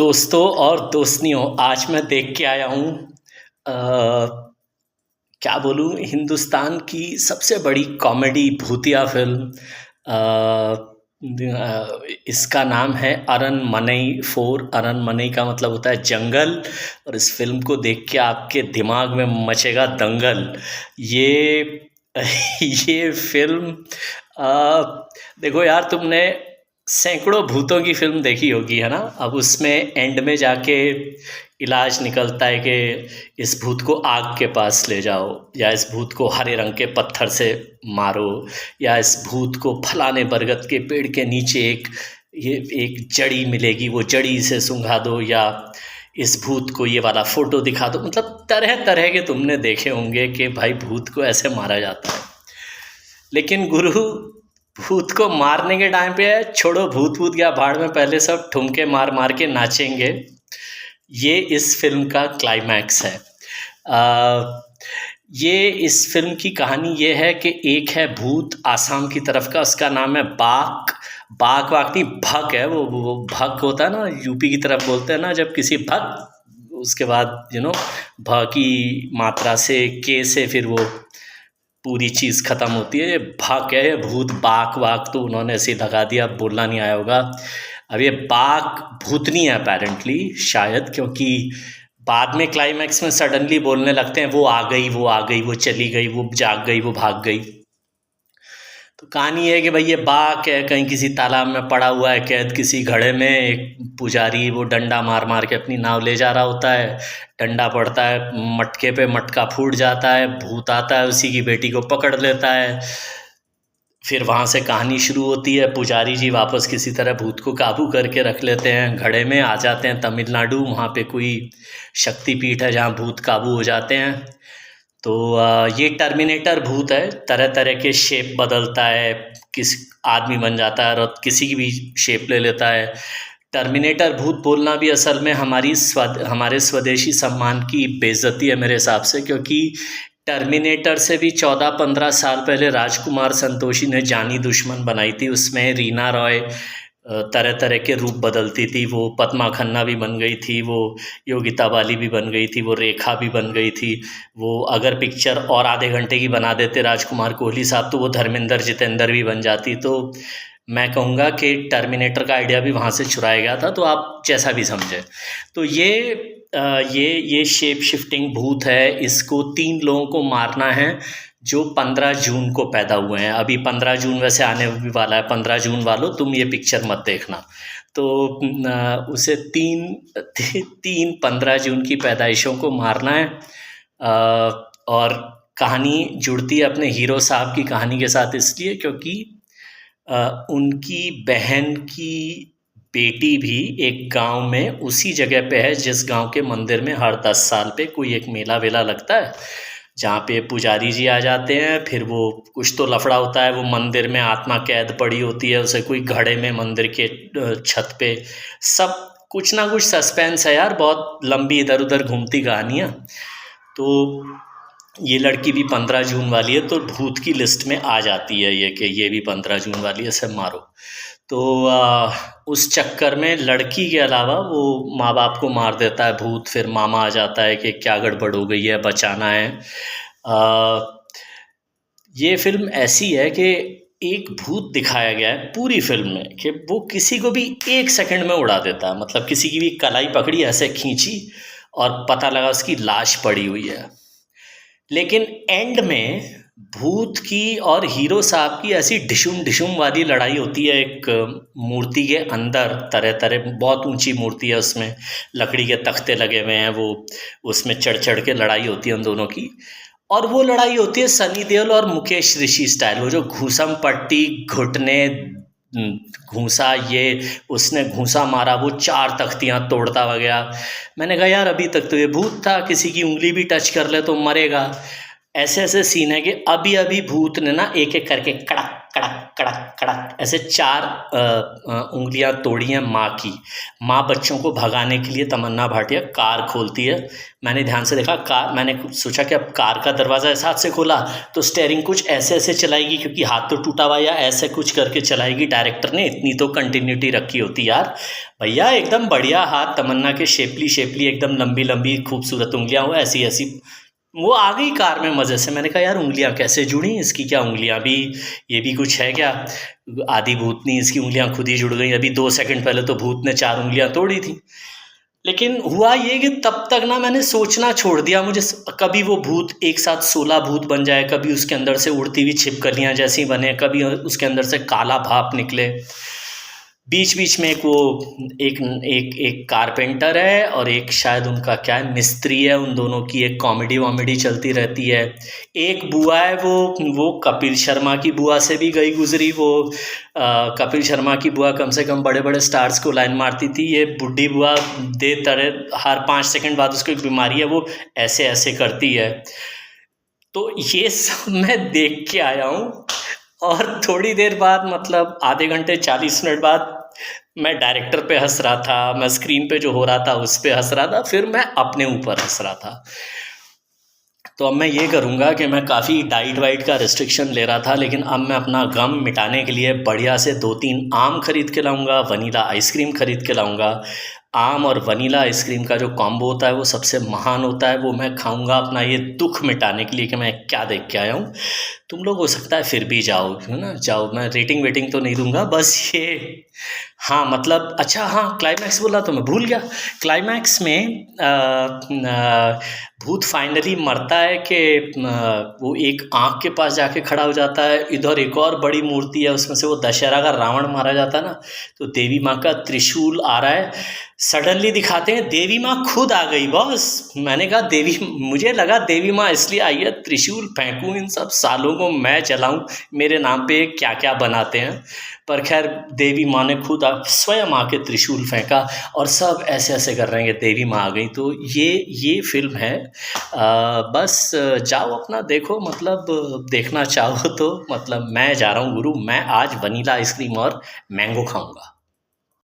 दोस्तों और दोस्तनियों, आज मैं देख के आया हूँ क्या बोलूँ, हिंदुस्तान की सबसे बड़ी कॉमेडी भूतिया फ़िल्म। इसका नाम है अरनमनई 4। अरनमनई का मतलब होता है जंगल। और इस फ़िल्म को देख के आपके दिमाग में मचेगा दंगल। ये ये फ़िल्म देखो यार, तुमने सैकड़ों भूतों की फिल्म देखी होगी, है ना। अब उसमें एंड में जाके इलाज निकलता है कि इस भूत को आग के पास ले जाओ, या इस भूत को हरे रंग के पत्थर से मारो, या इस भूत को फलाने बरगद के पेड़ के नीचे ये एक जड़ी मिलेगी, वो जड़ी से सूंघा दो, या इस भूत को ये वाला फ़ोटो दिखा दो। मतलब तरह तरह के तुमने देखे होंगे कि भाई भूत को ऐसे मारा जाता है। लेकिन गुरु, भूत को मारने के टाइम पे छोड़ो भूत भूत या भाड़ में, पहले सब ठुमके मार मार के नाचेंगे। ये इस फिल्म का क्लाइमैक्स है। ये इस फिल्म की कहानी ये है कि एक है भूत आसाम की तरफ का, उसका नाम है बाक। बाक वाक नहीं, भक है वो भक होता है ना, यूपी की तरफ बोलते हैं ना जब किसी भक, उसके बाद भ की मात्रा से, के से फिर वो पूरी चीज़ ख़त्म होती है। ये भक है, भूत। बाक वाक तो उन्होंने ऐसे ही लगा दिया, बोलना नहीं आया होगा। अब ये बाक भूतनी है अपेरेंटली, शायद, क्योंकि बाद में क्लाइमैक्स में सडनली बोलने लगते हैं वो आ गई, वो आ गई, वो चली गई, वो जाग गई, वो भाग गई। तो कहानी है कि भाई ये बाक है, कहीं किसी तालाब में पड़ा हुआ है कैद किसी घड़े में। एक पुजारी वो डंडा मार मार के अपनी नाव ले जा रहा होता है। डंडा पड़ता है मटके पे, मटका फूट जाता है, भूत आता है, उसी की बेटी को पकड़ लेता है। फिर वहाँ से कहानी शुरू होती है। पुजारी जी वापस किसी तरह भूत को काबू करके रख लेते हैं, घड़े में आ जाते हैं तमिलनाडु। वहाँ पे कोई शक्तिपीठ है जहाँ भूत काबू हो जाते हैं। तो ये टर्मिनेटर भूत है, तरह तरह के शेप बदलता है, किस आदमी बन जाता है और किसी की भी शेप ले लेता है। टर्मिनेटर भूत बोलना भी असल में हमारे स्वदेशी सम्मान की बेइज्जती है मेरे हिसाब से, क्योंकि टर्मिनेटर से भी 14-15 साल पहले राजकुमार संतोषी ने जानी दुश्मन बनाई थी। उसमें रीना रॉय तरह तरह के रूप बदलती थी। वो पद्मा खन्ना भी बन गई थी, वो योगिता बाली भी बन गई थी, वो रेखा भी बन गई थी। वो अगर पिक्चर और आधे घंटे की बना देते राजकुमार कोहली साहब, तो वो धर्मेंद्र जितेंद्र भी बन जाती। तो मैं कहूँगा कि टर्मिनेटर का आइडिया भी वहाँ से चुराया गया था, तो आप जैसा भी समझें। तो ये शेप शिफ्टिंग भूत है। इसको 3 लोगों को मारना है जो 15 जून को पैदा हुए हैं। अभी 15 जून वैसे आने भी वाला है। 15 जून वालों, तुम ये पिक्चर मत देखना। तो उसे तीन 15 जून की पैदाइशों को मारना है। और कहानी जुड़ती है अपने हीरो साहब की कहानी के साथ इसलिए क्योंकि उनकी बहन की बेटी भी एक गांव में उसी जगह पे है जिस गांव के मंदिर में हर 10 साल पे कोई एक मेला वेला लगता है, जहाँ पे पुजारी जी आ जाते हैं। फिर वो कुछ तो लफड़ा होता है, वो मंदिर में आत्मा कैद पड़ी होती है, उसे कोई घड़े में मंदिर के छत पे, सब कुछ ना कुछ सस्पेंस है यार, बहुत लंबी इधर उधर घूमती कहानियाँ। तो ये लड़की भी 15 जून वाली है, तो भूत की लिस्ट में आ जाती है ये कि ये भी 15 जून वाली है, इसे मारो। तो उस चक्कर में लड़की के अलावा वो माँ बाप को मार देता है भूत। फिर मामा आ जाता है कि क्या गड़बड़ हो गई है, बचाना है। ये फिल्म ऐसी है कि एक भूत दिखाया गया है पूरी फिल्म में कि वो किसी को भी 1 सेकंड में उड़ा देता है। मतलब किसी की भी कलाई पकड़ी, ऐसे खींची और पता लगा उसकी लाश पड़ी हुई है। लेकिन एंड में भूत की और हीरो साहब की ऐसी ढिशुम ढिशुम वाली लड़ाई होती है एक मूर्ति के अंदर। तरह तरह, बहुत ऊंची मूर्ति है, उसमें लकड़ी के तख्ते लगे हुए हैं, वो उसमें चढ़ चढ़ के लड़ाई होती है उन दोनों की। और वो लड़ाई होती है सनी देओल और मुकेश ऋषि स्टाइल। वो जो घूसम पट्टी, घुटने, घूसा, ये उसने घूसा मारा, वो 4 तख्तियाँ तोड़ता वगैरह। मैंने कहा यार अभी तक तो ये भूत था, किसी की उंगली भी टच कर ले तो मरेगा। ऐसे ऐसे सीन है कि अभी अभी भूत ने ना एक एक करके कड़क कड़क कड़क कड़क ऐसे 4 उंगलियां तोड़ी हैं माँ की। माँ बच्चों को भगाने के लिए तमन्ना भाटिया कार खोलती है। मैंने ध्यान से देखा कार, मैंने सोचा कि अब कार का दरवाज़ा इस हाथ से खोला तो स्टेयरिंग कुछ ऐसे ऐसे चलाएगी, क्योंकि हाथ तो टूटा हुआ, या ऐसे कुछ करके चलाएगी। डायरेक्टर ने इतनी तो कंटिन्यूटी रखी होती यार। भैया एकदम बढ़िया हाथ, तमन्ना के शेपली शेपली एकदम लंबी लंबी खूबसूरत उंगलियां हो, ऐसी ऐसी। वो आ गई कार में मज़े से। मैंने कहा यार उंगलियां कैसे जुड़ी, इसकी क्या उंगलियां भी, ये भी कुछ है क्या, आदि भूतनी इसकी उंगलियां खुद ही जुड़ गई। अभी 2 सेकंड पहले तो भूत ने 4 उंगलियां तोड़ी थी। लेकिन हुआ ये कि तब तक ना मैंने सोचना छोड़ दिया। मुझे कभी वो भूत एक साथ 16 भूत बन जाए, कभी उसके अंदर से उड़ती हुई छिपकलियाँ जैसी बने, कभी उसके अंदर से काला भाप निकले। बीच बीच में एक कारपेंटर है और एक शायद उनका क्या है, मिस्त्री है। उन दोनों की एक कॉमेडी वॉमेडी चलती रहती है। एक बुआ है, वो कपिल शर्मा की बुआ से भी गई गुजरी। वो कपिल शर्मा की बुआ कम से कम बड़े बड़े स्टार्स को लाइन मारती थी। ये बुढ़ी बुआ दे तरह हर 5 सेकंड बाद उसको एक बीमारी है, वो ऐसे ऐसे करती है। तो ये सब मैं देख के आया हूँ। और थोड़ी देर बाद, मतलब आधे घंटे 40 मिनट बाद, मैं डायरेक्टर पे हंस रहा था, मैं स्क्रीन पे जो हो रहा था उस पे हंस रहा था, फिर मैं अपने ऊपर हंस रहा था। तो अब मैं ये करूँगा कि मैं काफ़ी डाइट वाइट का रिस्ट्रिक्शन ले रहा था, लेकिन अब मैं अपना गम मिटाने के लिए बढ़िया से 2-3 आम खरीद के लाऊंगा, वनीला आइसक्रीम खरीद के लाऊंगा। आम और वनीला आइसक्रीम का जो कॉम्बो होता है वो सबसे महान होता है। वो मैं खाऊंगा अपना ये दुख मिटाने के लिए कि मैं क्या देख के आया हूँ। तुम लोग हो सकता है फिर भी जाओ, है ना, जाओ। मैं रेटिंग वेटिंग तो नहीं दूंगा, बस ये, हाँ मतलब, अच्छा हाँ, क्लाइमैक्स बोला तो मैं भूल गया। क्लाइमैक्स में भूत फाइनली मरता है कि वो एक आँख के पास जाके खड़ा हो जाता है। इधर एक और बड़ी मूर्ति है, उसमें से वो दशहरा का रावण मारा जाता है ना, तो देवी माँ का त्रिशूल आ रहा है। सडनली दिखाते हैं देवी माँ खुद आ गई बॉस। मैंने कहा देवी, मुझे लगा देवी माँ इसलिए आई है त्रिशूल फेंकूं, इन सब सालों को मैं चलाऊं, मेरे नाम पे क्या क्या बनाते हैं। पर खैर देवी माँ ने खुद स्वयं आके त्रिशूल फेंका और सब ऐसे ऐसे कर रहे हैं कि देवी माँ आ गई। तो ये फिल्म है। बस जाओ अपना देखो, मतलब देखना चाहो तो। मतलब मैं जा रहा हूँ गुरु, मैं आज वनीला आइसक्रीम और मैंगो खाऊंगा।